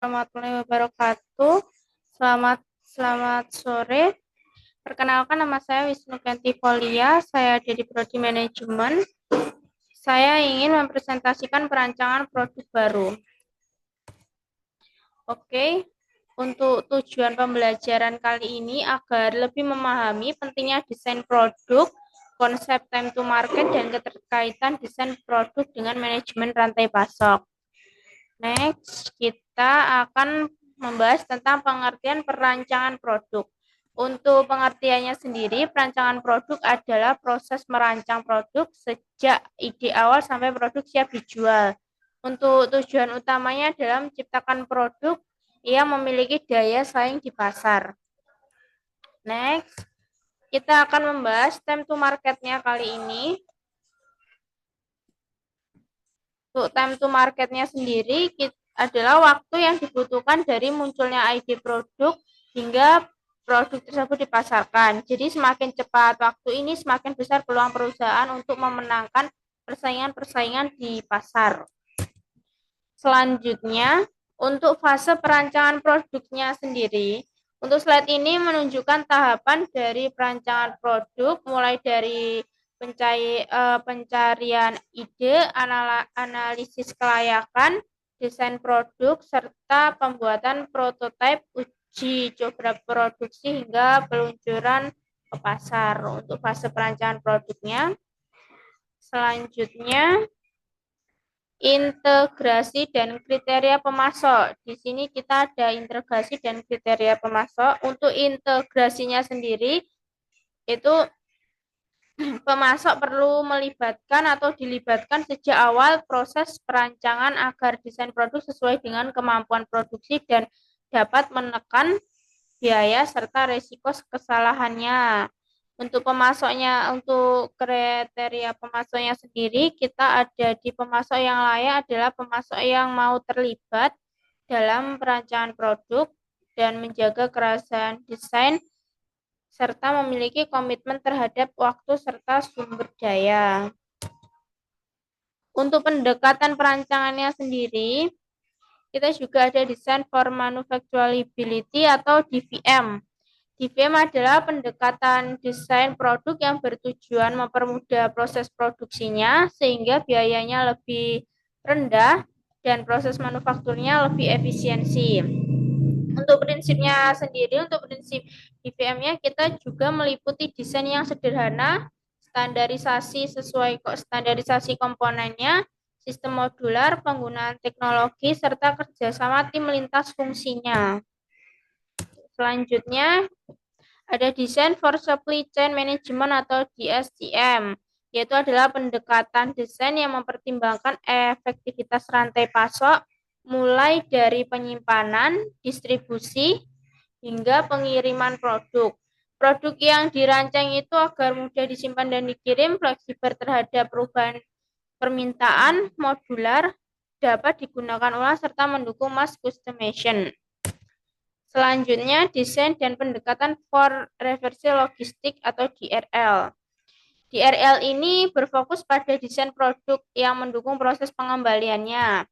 warahmatullahi wabarakatuh. Selamat sore. Perkenalkan, nama saya Wisnu Kentipolia. Saya dari Prodi Manajemen. Saya ingin mempresentasikan perancangan produk baru. Oke, untuk tujuan pembelajaran kali ini agar lebih memahami pentingnya desain produk, konsep time to market, dan keterkaitan desain produk dengan manajemen rantai pasok. Next, kita akan membahas tentang pengertian perancangan produk. Untuk pengertiannya sendiri, perancangan produk adalah proses merancang produk sejak ide awal sampai produk siap dijual. Untuk tujuan utamanya adalah menciptakan produk yang memiliki daya saing di pasar. Next, kita akan membahas time to market-nya kali ini. Untuk time to market-nya sendiri adalah waktu yang dibutuhkan dari munculnya ide produk hingga produk tersebut dipasarkan. Jadi semakin cepat waktu ini, semakin besar peluang perusahaan untuk memenangkan persaingan-persaingan di pasar. Selanjutnya, untuk fase perancangan produknya sendiri, untuk slide ini menunjukkan tahapan dari perancangan produk, mulai dari pencarian ide, analisis kelayakan, desain produk, serta pembuatan prototipe, uji coba produksi hingga peluncuran ke pasar untuk fase perancangan produknya. Selanjutnya, integrasi dan kriteria pemasok. Di sini kita ada integrasi dan kriteria pemasok. Untuk integrasinya sendiri, itu pemasok perlu melibatkan atau dilibatkan sejak awal proses perancangan agar desain produk sesuai dengan kemampuan produksi dan dapat menekan biaya serta risiko kesalahannya. Untuk pemasoknya, untuk kriteria pemasoknya sendiri, kita ada di pemasok yang layak adalah pemasok yang mau terlibat dalam perancangan produk dan menjaga kerahasiaan desain serta memiliki komitmen terhadap waktu serta sumber daya. Untuk pendekatan perancangannya sendiri, kita juga ada design for manufacturability atau DVM. DVM adalah pendekatan desain produk yang bertujuan mempermudah proses produksinya sehingga biayanya lebih rendah dan proses manufakturnya lebih efisiensi. Untuk prinsipnya sendiri, untuk prinsip DVM-nya kita juga meliputi desain yang sederhana, standarisasi komponennya, sistem modular, penggunaan teknologi, serta kerjasama tim lintas fungsinya. Selanjutnya, ada desain for supply chain management atau DSCM, yaitu adalah pendekatan desain yang mempertimbangkan efektivitas rantai pasok, mulai dari penyimpanan, distribusi, hingga pengiriman produk. Produk yang dirancang itu agar mudah disimpan dan dikirim, fleksibel terhadap perubahan permintaan, modular, dapat digunakan ulang, serta mendukung mass customization. Selanjutnya, desain dan pendekatan for reversi logistik atau DRL. DRL ini berfokus pada desain produk yang mendukung proses pengembaliannya,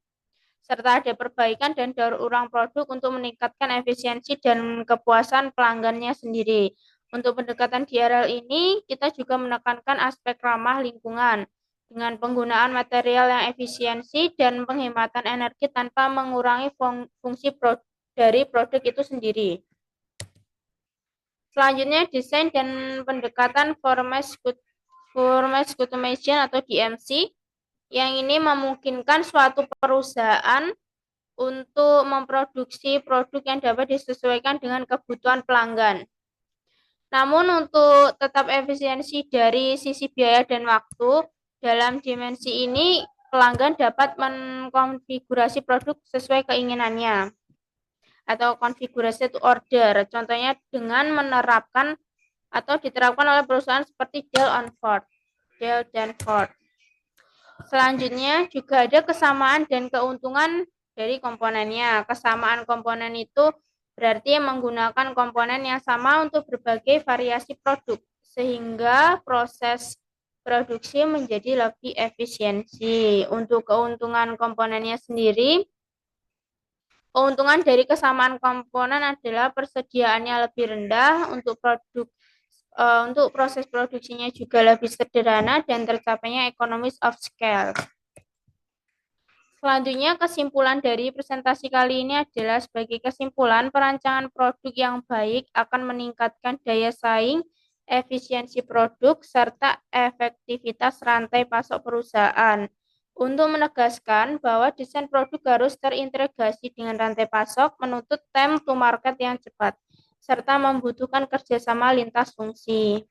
serta ada perbaikan dan daur ulang produk untuk meningkatkan efisiensi dan kepuasan pelanggannya sendiri. Untuk pendekatan DRL ini, kita juga menekankan aspek ramah lingkungan dengan penggunaan material yang efisiensi dan penghematan energi tanpa mengurangi fungsi dari produk itu sendiri. Selanjutnya, desain dan pendekatan for mass customization atau DMC, yang ini memungkinkan suatu perusahaan untuk memproduksi produk yang dapat disesuaikan dengan kebutuhan pelanggan. Namun untuk tetap efisiensi dari sisi biaya dan waktu, dalam dimensi ini pelanggan dapat mengkonfigurasi produk sesuai keinginannya atau konfigurasi to order. Contohnya dengan menerapkan atau diterapkan oleh perusahaan seperti Dell dan Ford. Selanjutnya juga ada kesamaan dan keuntungan dari komponennya. Kesamaan komponen itu berarti menggunakan komponen yang sama untuk berbagai variasi produk, sehingga proses produksi menjadi lebih efisiensi. Untuk keuntungan komponennya sendiri, Keuntungan dari kesamaan komponen adalah persediaannya lebih rendah untuk proses produksinya juga lebih sederhana dan tercapainya economies of scale. Selanjutnya, kesimpulan dari presentasi kali ini adalah sebagai kesimpulan, perancangan produk yang baik akan meningkatkan daya saing, efisiensi produk, serta efektivitas rantai pasok perusahaan. Untuk menegaskan bahwa desain produk harus terintegrasi dengan rantai pasok, menuntut time to market yang cepat, serta membutuhkan kerjasama lintas fungsi.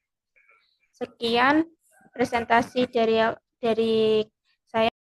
Sekian presentasi dari saya.